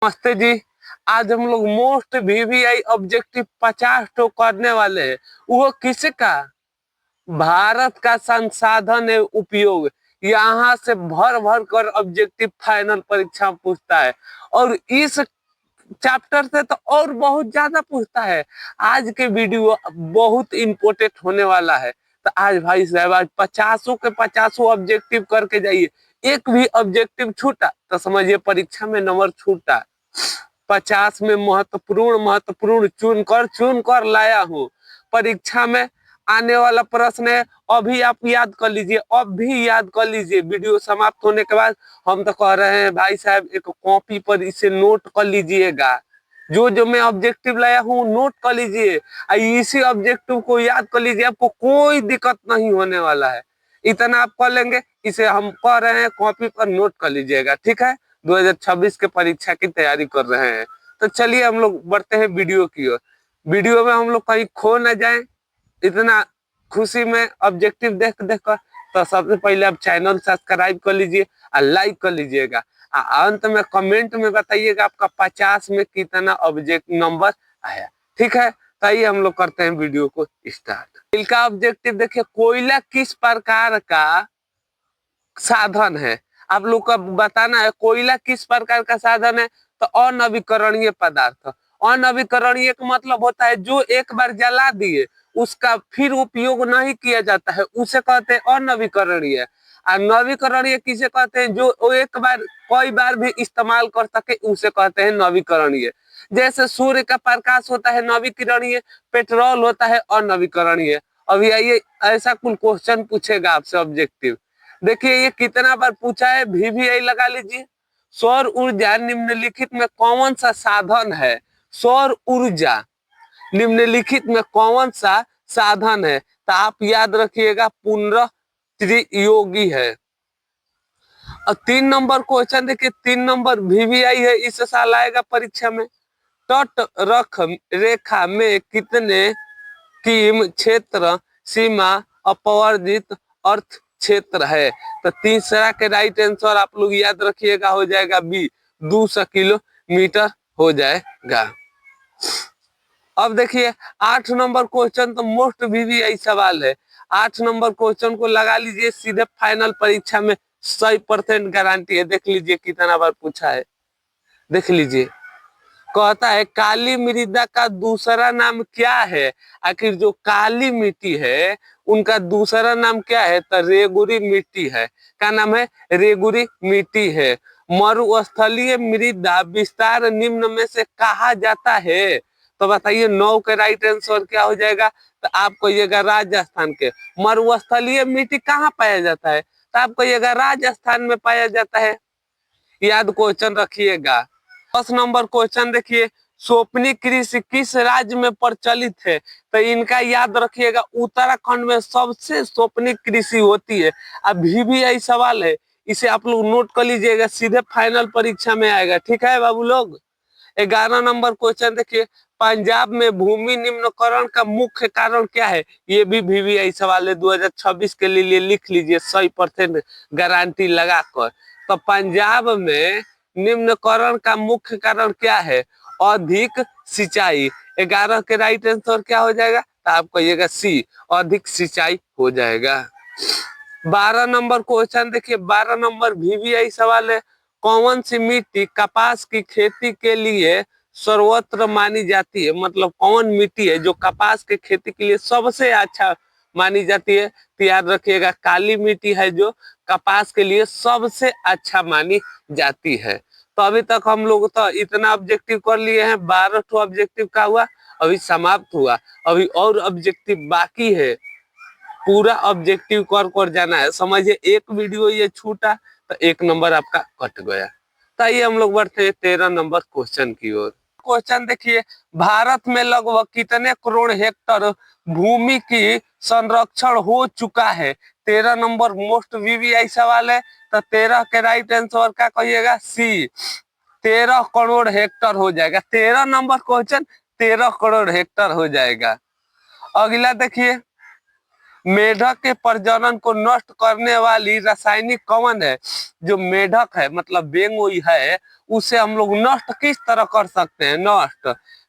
नमस्ते जी। आज हम लोग मोस्ट वीवीआई ऑब्जेक्टिव 50 टो करने वाले हैं। वो किसका? भारत का संसाधन है उपयोग। यहाँ से भर भर कर ऑब्जेक्टिव फाइनल परीक्षा पूछता है और इस चैप्टर से तो और बहुत ज्यादा पूछता है। आज के वीडियो बहुत इम्पोर्टेंट होने वाला है। तो आज भाई साहब आज 50 के 50 ऑब्जेक्टिव करके जाइए। एक भी ऑब्जेक्टिव छूटा तो समझिए परीक्षा में नंबर छूटा। 50 में महत्वपूर्ण महत्वपूर्ण चुन कर लाया हूँ। परीक्षा में आने वाला प्रश्न है, अभी आप याद कर लीजिए, अब भी याद कर लीजिए। वीडियो समाप्त होने के बाद हम तो कह रहे हैं भाई साहब एक कॉपी पर इसे नोट कर लीजिएगा। जो जो मैं ऑब्जेक्टिव लाया हूँ नोट कर लीजिए, इसी ऑब्जेक्टिव को याद कर लीजिए, आपको कोई दिक्कत नहीं होने वाला है। इतना आप कर लेंगे, इसे हम कह रहे हैं कॉपी पर नोट कर लीजिएगा, ठीक है। 2026 के परीक्षा की तैयारी कर रहे हैं तो चलिए हम लोग बढ़ते हैं वीडियो की ओर। वीडियो में हम लोग कहीं खो न जाए, इतना खुशी में ऑब्जेक्टिव देख देख कर। तो सबसे पहले आप चैनल सब्सक्राइब कर लीजिए और लाइक कर लीजिएगा। अंत में कमेंट में बताइएगा आपका 50 में कितना ऑब्जेक्ट नंबर आया, ठीक है। तो आइए हम लोग करते हैं वीडियो को स्टार्ट। इनका ऑब्जेक्टिव देखिए, कोयला किस प्रकार का साधन है। आप लोग का बताना है कोयला किस प्रकार का साधन है। तो अनवीकरणीय पदार्थ। अनवीकरणीय का मतलब होता है जो एक बार जला दिए उसका फिर उपयोग नहीं किया जाता है, उसे कहते हैं अनवीकरणीय। और नवीकरणीय किसे कहते हैं? जो एक बार कई बार भी इस्तेमाल कर सके उसे कहते हैं नवीकरणीय। जैसे सूर्य का प्रकाश होता है नवीकरणीय, पेट्रोल होता है अनवीकरणीय। अभी आइए ऐसा कुल क्वेश्चन पूछेगा आपसे ऑब्जेक्टिव। देखिए ये कितना बार पूछा है, वीवीआई लगा लीजिए। सौर ऊर्जा निम्नलिखित में कौन सा साधन है? सौर ऊर्जा निम्नलिखित में कौन सा साधन है? तो आप याद रखिएगा पुनर्योगी है। और 3 नंबर क्वेश्चन देखिए, 3 नंबर वीवीआई है, इस साल आएगा परीक्षा में। तट रख रेखा में कितने किम क्षेत्र सीमा अपवर्जित अर्थ क्षेत्र है? तो तीसरा के राइट आंसर आप लोग याद रखिएगा हो जाएगा बी, 200 किलोमीटर हो जाएगा। अब देखिए 8 नंबर क्वेश्चन तो मोस्ट वीवीआई सवाल है। 8 नंबर क्वेश्चन को लगा लीजिए, सीधे फाइनल परीक्षा में 100% गारंटी है। देख लीजिए कितना बार पूछा है, देख लीजिए। कहता है काली मृदा का दूसरा नाम क्या है? आखिर जो काली मिट्टी है उनका दूसरा नाम क्या है? तो रेगुरी मिट्टी है। क्या नाम है? रेगुरी मिट्टी है। मरुस्थलीय मृदा विस्तार निम्न में से कहा जाता है? तो बताइए 9 के राइट आंसर क्या हो जाएगा? तो आप कहिएगा राजस्थान के। मरुस्थलीय मिट्टी कहाँ पाया जाता है? तो आप कहिएगा राजस्थान में पाया जाता है। याद क्वेश्चन रखिएगा। 10 नंबर क्वेश्चन देखिए, सोपनी कृषि किस राज्य में प्रचलित है? तो इनका याद रखिएगा, उत्तराखंड में सबसे सोपनी कृषि होती है। अभी भी यही सवाल है, इसे आप लोग नोट कर लीजिएगा, सीधे फाइनल परीक्षा में आएगा, ठीक है बाबू लोग। 11 नंबर क्वेश्चन देखिए, पंजाब में भूमि निम्नकरण का मुख्य कारण क्या है? ये भी वीवीआई सवाल है, 2026 के लिए लिख लीजिए 100% गारंटी लगाकर। तो पंजाब में निम्नकरण का मुख्य कारण क्या है? अधिक सिंचाई। 11 के राइट आंसर क्या हो जाएगा? तो आप कहिएगा सी, अधिक सिंचाई हो जाएगा। 12 नंबर क्वेश्चन देखिए, 12 नंबर वीवीआई सवाल है, कौन सी मिट्टी कपास की खेती के लिए सर्वोत्तम मानी जाती है? मतलब कौन मिट्टी है जो कपास की खेती के लिए सबसे अच्छा मानी जाती है? तो याद रखिएगा काली मिट्टी है जो कपास के लिए सबसे अच्छा मानी जाती है। तो अभी तक हम लोग तो इतना ऑब्जेक्टिव कर लिए हैं, 12 ऑब्जेक्टिव का हुआ, अभी समाप्त हुआ। अभी और ऑब्जेक्टिव बाकी है, पूरा ऑब्जेक्टिव कर जाना है। समझिए एक वीडियो ये छूटा तो 1 नंबर आपका कट गया। तो आइए हम लोग बढ़ते हैं 13 नंबर क्वेश्चन की ओर। क्वेश्चन देखिए, भारत में लगभग कितने करोड़ हेक्टर भूमि की संरक्षण हो चुका है? 13 नंबर मोस्ट वीवीआई सवाल है। तो 13 के राइट आंसर क्या कहिएगा? सी, 13 करोड़ हेक्टर हो जाएगा। 13 नंबर क्वेश्चन 13 करोड़ हेक्टर हो जाएगा। अगला देखिए, मेढक के प्रजनन को नष्ट करने वाली रासायनिक कवन है? जो मेढक है मतलब बेंगोई है, उसे हम लोग नष्ट किस तरह कर सकते हैं? नष्ट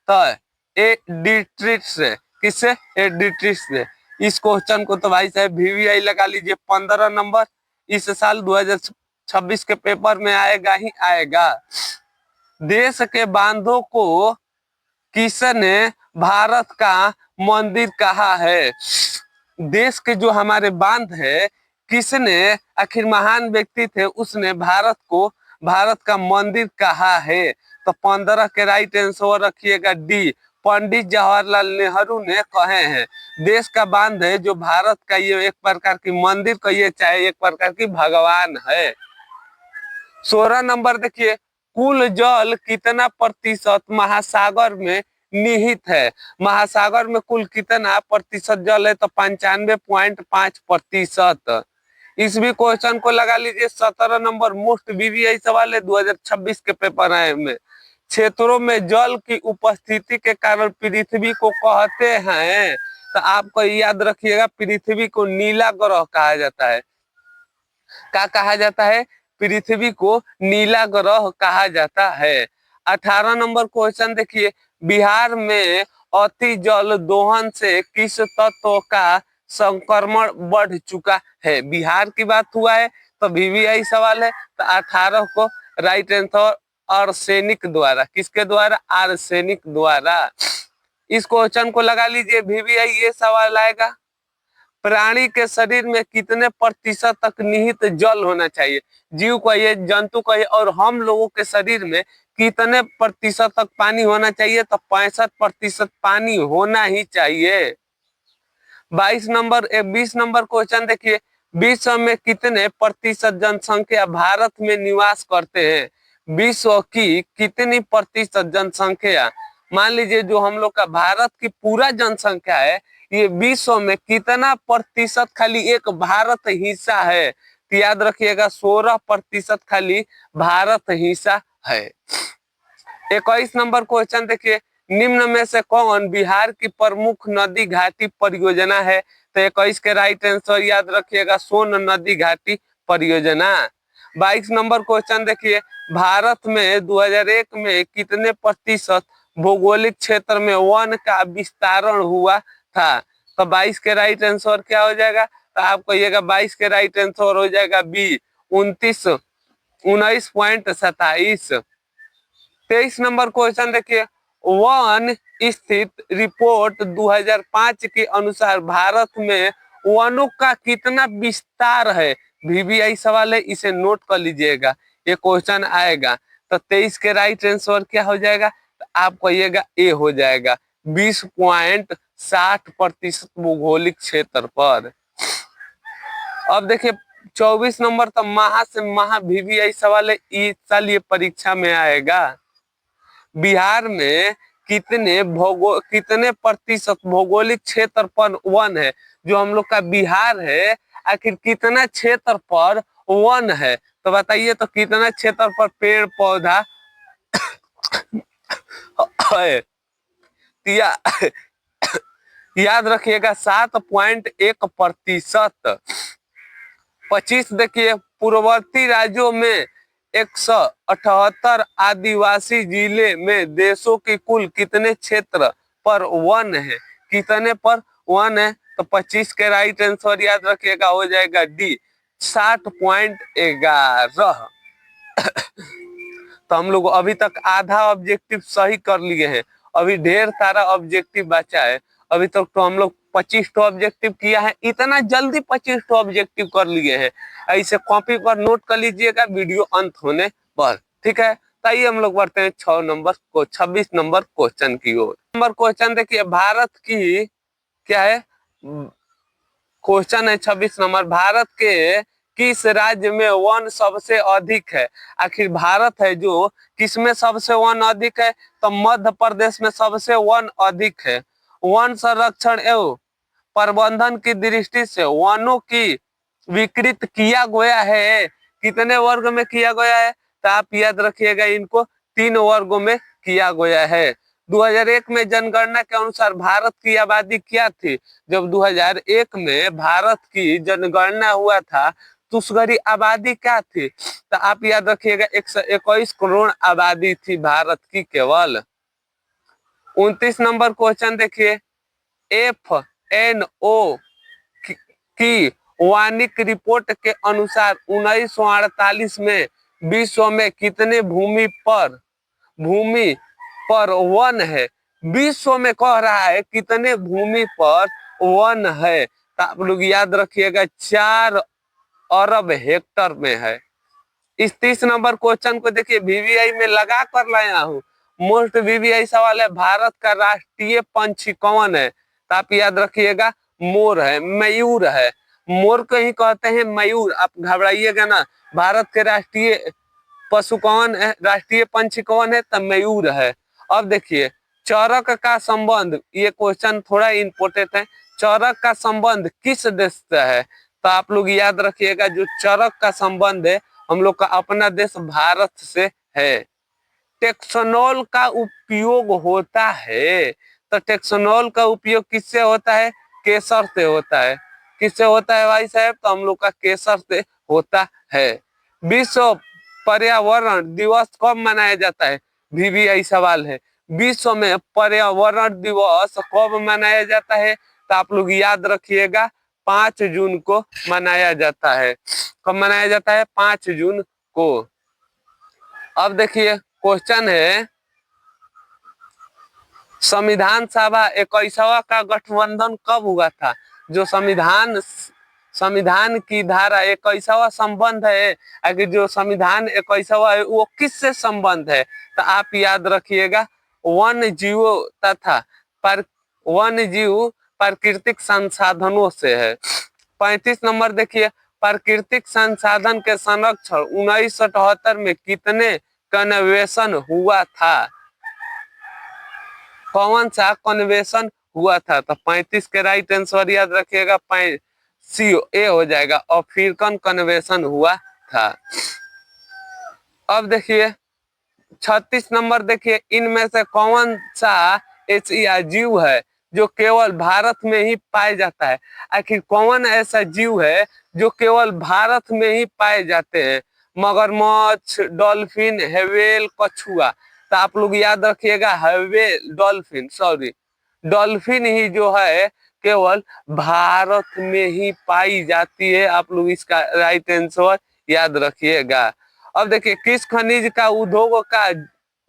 तो एडिट्रिक्स से, किससे? एडिट्रिक्स से। इस क्वेश्चन को तो भाई साहब वीवीआई लगा लीजिए, 15 नंबर इस साल 2026 के पेपर में आएगा ही आएगा। देश के बांधों को किसने भारत का मंदिर कहा है? देश के जो हमारे बांध है, किसने, आखिर महान व्यक्ति थे, उसने भारत को भारत का मंदिर कहा है? तो 15 के राइट आंसर रखिएगा डी, पंडित जवाहरलाल नेहरू ने कहे हैं। देश का बांध है जो भारत का, ये एक प्रकार की मंदिर कहिए चाहे एक प्रकार की भगवान है। 16 नंबर देखिए, कुल जल कितना प्रतिशत महासागर में निहित है? महासागर में कुल कितना प्रतिशत जल है? तो 95.5%। इस भी क्वेश्चन को लगा लीजिए। 17 नंबर मोस्ट वीवीआई सवाल है 2026 के पेपर आए में। क्षेत्रों में जल की उपस्थिति के कारण पृथ्वी को कहते हैं, तो आपको याद रखिएगा पृथ्वी को नीला ग्रह कहा जाता है। क्या कहा जाता है? पृथ्वी को नीला ग्रह कहा जाता है। 18 नंबर क्वेश्चन देखिए, बिहार में अति जल दोहन से किस तत्व का संक्रमण बढ़ चुका है? बिहार की बात हुआ है तो वीवीआई सवाल है, तो 18 को राइट आंसर आर्सेनिक द्वारा, किसके द्वारा? आर्सेनिक द्वारा। इस क्वेश्चन को लगा लीजिए, वीवीआई ये सवाल आएगा, प्राणी के शरीर में कितने प्रतिशत तक निहित जल होना चाहिए? जीव कहिए, जंतु कहिए, और हम लोगों के शरीर में कितने प्रतिशत तक पानी होना चाहिए? तो 65% पानी होना ही चाहिए। 20 नंबर क्वेश्चन देखिए, विश्व में कितने प्रतिशत जनसंख्या भारत में निवास करते हैं? विश्व की कितनी प्रतिशत जनसंख्या, मान लीजिए जो हम लोग का भारत की पूरा जनसंख्या है, ये विश्व में कितना प्रतिशत खाली एक भारत हिस्सा है? तो याद रखिएगा 16% खाली भारत हिस्सा है। 21 नंबर क्वेश्चन देखिए, निम्न में से कौन बिहार की प्रमुख नदी घाटी परियोजना है? तो 21 के राइट आंसर याद रखिएगा सोन नदी घाटी परियोजना। 22 नंबर क्वेश्चन देखिए, भारत में 2001 में कितने प्रतिशत भौगोलिक क्षेत्र में वन का विस्तारण हुआ था? तो 22 के राइट आंसर क्या हो जाएगा? तो आप कहिएगा 22 के राइट आंसर हो जाएगा बी, 19.27। 23 नंबर क्वेश्चन देखिए, वन स्थित रिपोर्ट 2005 के अनुसार भारत में वनों का कितना विस्तार है? वीवीआई सवाल है, इसे नोट कर लीजिएगा, ये क्वेश्चन आएगा। तो 23 के राइट आंसर क्या हो जाएगा? तो आप कहिएगा ए हो जाएगा, 20.60% भौगोलिक क्षेत्र पर। अब देखिए 24 नंबर तो महा से महा वीवीआई सवाल है, इस साल ये परीक्षा में आएगा। बिहार में कितने प्रतिशत भौगोलिक क्षेत्र पर वन है? जो हम लोग का बिहार है, आखिर कितना क्षेत्र पर वन है? तो बताइए, तो कितना क्षेत्र पर पेड़ पौधा है? या, याद रखिएगा 7.1%। 25 देखिए, पूर्ववर्ती राज्यों में 178 आदिवासी जिले में देशों की कुल कितने क्षेत्र पर वन है? कितने पर वन है? तो 25 के राइट आंसर याद रखिएगा हो जाएगा डी, 60.11। तो हम लोग अभी तक आधा ऑब्जेक्टिव सही कर लिए हैं, अभी ढेर सारा ऑब्जेक्टिव बचा है। अभी तक तो हम लोग 25 ऑब्जेक्टिव किया है, इतना जल्दी 25 ऑब्जेक्टिव कर लिए हैं। ऐसे कॉपी पर नोट कर लीजिएगा वीडियो अंत होने पर, ठीक है। ताइए हम लोग बढ़ते हैं 26 नंबर क्वेश्चन की ओर। नंबर क्वेश्चन देखिए, भारत की क्या है क्वेश्चन है 26 नंबर, भारत के किस राज्य में वन सबसे अधिक है? आखिर भारत है जो किसमें सबसे वन अधिक है? तो मध्य प्रदेश में सबसे वन अधिक है। वन संरक्षण एवं प्रबंधन की दृष्टि से वनों की विकृत किया गया है, कितने वर्ग में किया गया है? तो आप याद रखिएगा इनको 3 वर्गों में किया गया है। 2001 में जनगणना के अनुसार भारत की आबादी क्या थी? जब 2001 में भारत की जनगणना हुआ था तो उस घड़ी आबादी क्या थी? तो आप याद रखिएगा 121 करोड़ आबादी थी भारत की केवल। 29 नंबर क्वेश्चन देखिए, FNO की वार्षिक रिपोर्ट के अनुसार 1948 में विश्व में कितने भूमि पर वन है? विश्व में कह रहा है कितने भूमि पर वन है, तो आप लोग याद रखिएगा 4 अरब हेक्टर में है। इस 30 नंबर क्वेश्चन को देखिए वीवीआई में लगा कर लाया हूँ। मोस्ट वीवीआई सवाल है, भारत का राष्ट्रीय पंछी कौन है? तो आप याद रखिएगा मोर है, मयूर है। मोर को ही कहते हैं मयूर, आप घबराइएगा ना। भारत के राष्ट्रीय पशु कौन है, राष्ट्रीय पंछी कौन है? तो मयूर है। अब देखिए चरक का संबंध, ये क्वेश्चन थोड़ा इंपोर्टेंट है। चरक का संबंध किस देश से है? तो आप लोग याद रखिएगा जो चरक का संबंध है हम लोग का अपना देश भारत से है। टेक्सोनोल का उपयोग होता है, तो टेक्सोनोल का उपयोग किससे होता है? केसर से होता है। किससे होता है भाई साहब? तो हम लोग का केसर से होता है। विश्व पर्यावरण दिवस कब मनाया जाता है? वीवीआई सवाल है, विश्व में पर्यावरण दिवस कब मनाया जाता है? तो आप लोग याद रखिएगा 5 जून को मनाया जाता है। कब मनाया जाता है? 5 जून को। अब देखिए क्वेश्चन है, संविधान सभा 21वां का गठबंधन कब हुआ था? जो संविधान की धारा 21वां संबंध है, अगर जो संविधान 21वां है वो किससे संबंध है? तो आप याद रखिएगा वन जीवों तथा वन जीव प्राकृतिक संसाधनों से है। 35 नंबर देखिए, प्राकृतिक संसाधन के संरक्षण 1978 में कितने कन्वेंशन हुआ था? कौन सा कन्वेंशन हुआ था? तो 35 के राइट आंसर याद रखिएगा सी ए हो जाएगा, अफ्रीकन कन्वेंशन हुआ था। अब देखिए 36 नंबर देखिए, इनमें से कौन सा एशिया जीव है जो केवल भारत में ही पाया जाता है? आखिर कौन ऐसा जीव है जो केवल भारत में ही पाए जाते हैं? मगरमच्छ, डॉल्फिन, व्हेल, कछुआ। तो आप लोग याद रखिएगा डॉल्फिन ही जो है केवल भारत में ही पाई जाती है। आप लोग इसका राइट आंसर याद रखिएगा। अब देखिए किस खनिज का उद्योग का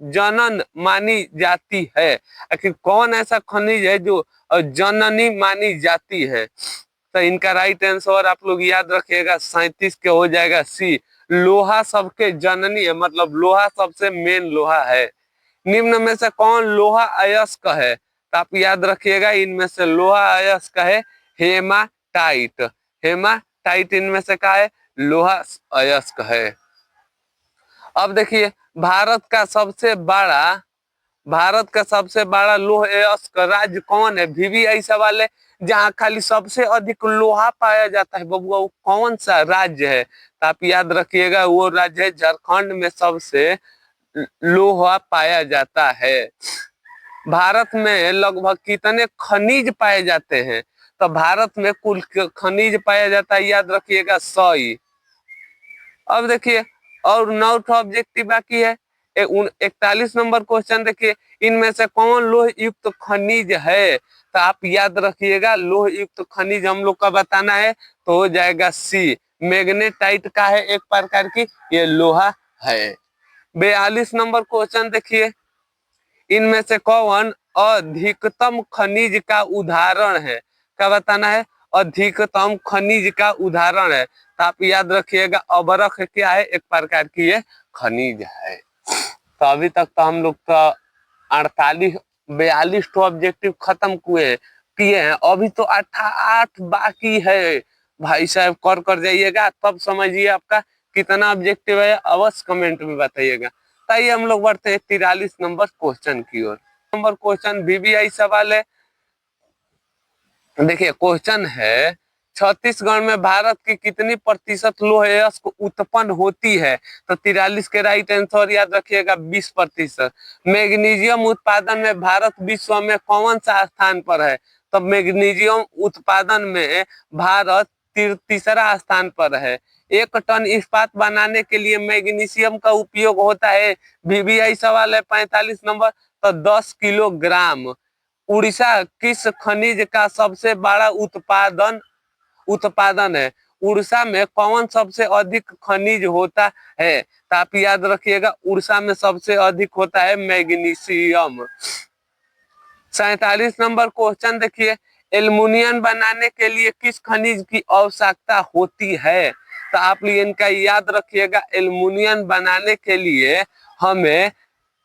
जनन मानी जाती है? आखिर कौन ऐसा खनिज है जो जननी मानी जाती है? तो इनका राइट आंसर आप लोग याद रखिएगा 37 के हो जाएगा सी, लोहा सबके जननी है, मतलब लोहा सबसे मेन लोहा है। निम्न में से कौन लोहा अयस्क है? तो आप याद रखिएगा इनमें से लोहा अयस्क है हेमाटाइट। हेमाटाइट इनमें से क्या है? लोहा अयस्क है। अब देखिए भारत का सबसे बड़ा लोह अयस्क राज्य कौन है? वीवीआई सवाल है, जहाँ खाली सबसे अधिक लोहा पाया जाता है बबुआ, वो कौन सा राज्य है? तो आप याद रखिएगा वो राज्य है झारखंड में सबसे लोहा पाया जाता है। भारत में लगभग कितने खनिज पाए जाते हैं? तो भारत में कुल खनिज पाया जाता है याद रखिएगा 100। अब देखिए और 9 ऑब्जेक्टिव बाकी है। 41 नंबर क्वेश्चन देखिए, इनमें से कौन लोह युक्त खनिज है? तो आप याद रखिएगा लोह युक्त खनिज हम लोग का बताना है, तो हो जाएगा सी, मैग्नेटाइट का है एक प्रकार की ये लोहा है। 42 नंबर क्वेश्चन देखिए, इनमें से कौन अधिकतम खनिज का उदाहरण है? क्या बताना है? अधिकतम खनिज का उदाहरण है, तो आप याद रखिएगा अबरख क्या है? एक प्रकार की ये खनिज है। तो अभी तक तो हम लोग का 42 ऑब्जेक्टिव खत्म किए हैं, अभी तो 8 बाकी है। भाई साहब कर जाइएगा तब समझिए आपका कितना ऑब्जेक्टिव है, अवश्य कमेंट में बताइएगा। ताइए हम लोग बढ़ते हैं 43 नंबर क्वेश्चन की ओर। नंबर क्वेश्चन वीवीआई सवाल है। देखिए क्वेश्चन है छत्तीसगढ़ में भारत की कितनी प्रतिशत लौह अयस्क उत्पन्न होती है? तो 43 के राइट आंसर याद रखिएगा 20%। मैग्नीशियम उत्पादन में भारत विश्व में कौन सा स्थान पर है? तो मैग्नीशियम उत्पादन में भारत तीसरा स्थान पर है। 1 टन इस्पात बनाने के लिए मैग्नीशियम का उपयोग होता है, वीवीआई सवाल है 45 नंबर, तो 10 किलोग्राम। उड़ीसा किस खनिज का सबसे बड़ा उत्पादन है? उड़ीसा में कौन सबसे अधिक खनिज होता है? तो आप याद रखिएगा उड़ीसा में सबसे अधिक होता है मैग्नीशियम। 47 नंबर क्वेश्चन देखिए, एल्युमिनियम बनाने के लिए किस खनिज की आवश्यकता होती है? तो आप इनका याद रखिएगा, एल्युमिनियम बनाने के लिए हमें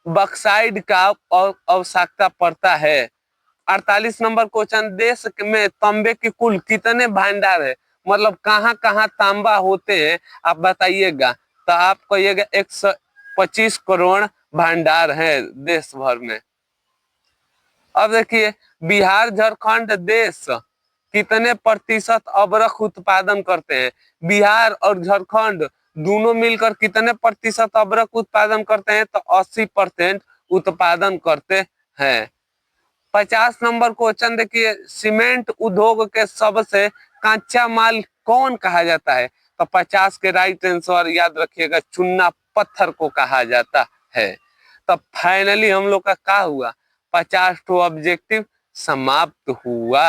बॉक्साइट का आवश्यकता पड़ता है। 48 नंबर क्वेश्चन, देश में तांबे के कुल कितने भंडार है? मतलब कहाँ कहाँ तांबा होते हैं आप बताइएगा। तो आप कहिएगा 125 करोड़ भंडार है देश भर में। अब देखिए, बिहार झारखंड देश कितने प्रतिशत अबरख उत्पादन करते हैं? बिहार और झारखंड दोनों मिलकर कितने प्रतिशत अबरख उत्पादन करते हैं? तो 80% उत्पादन करते हैं। 50 नंबर क्वेश्चन देखिए, सीमेंट उद्योग के सबसे कच्चा माल कौन कहा जाता है? तो 50 के राइट आंसर याद रखिएगा चूना पत्थर को कहा जाता है। तब फाइनली हम लोग का क्या हुआ? 50 तो ऑब्जेक्टिव समाप्त हुआ।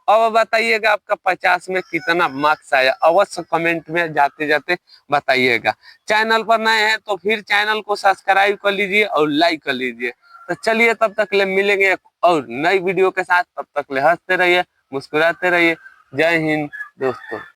अब बताइएगा आपका 50 में कितना मार्क्स आया? अवश्य कमेंट में जाते जाते बताइएगा। चैनल पर नए हैं तो फिर चैनल को सब्सक्राइब कर लीजिए और लाइक कर लीजिए। तो चलिए तब तक ले मिलेंगे और नई वीडियो के साथ, तब तक ले हंसते रहिए, मुस्कुराते रहिए। जय हिंद दोस्तों।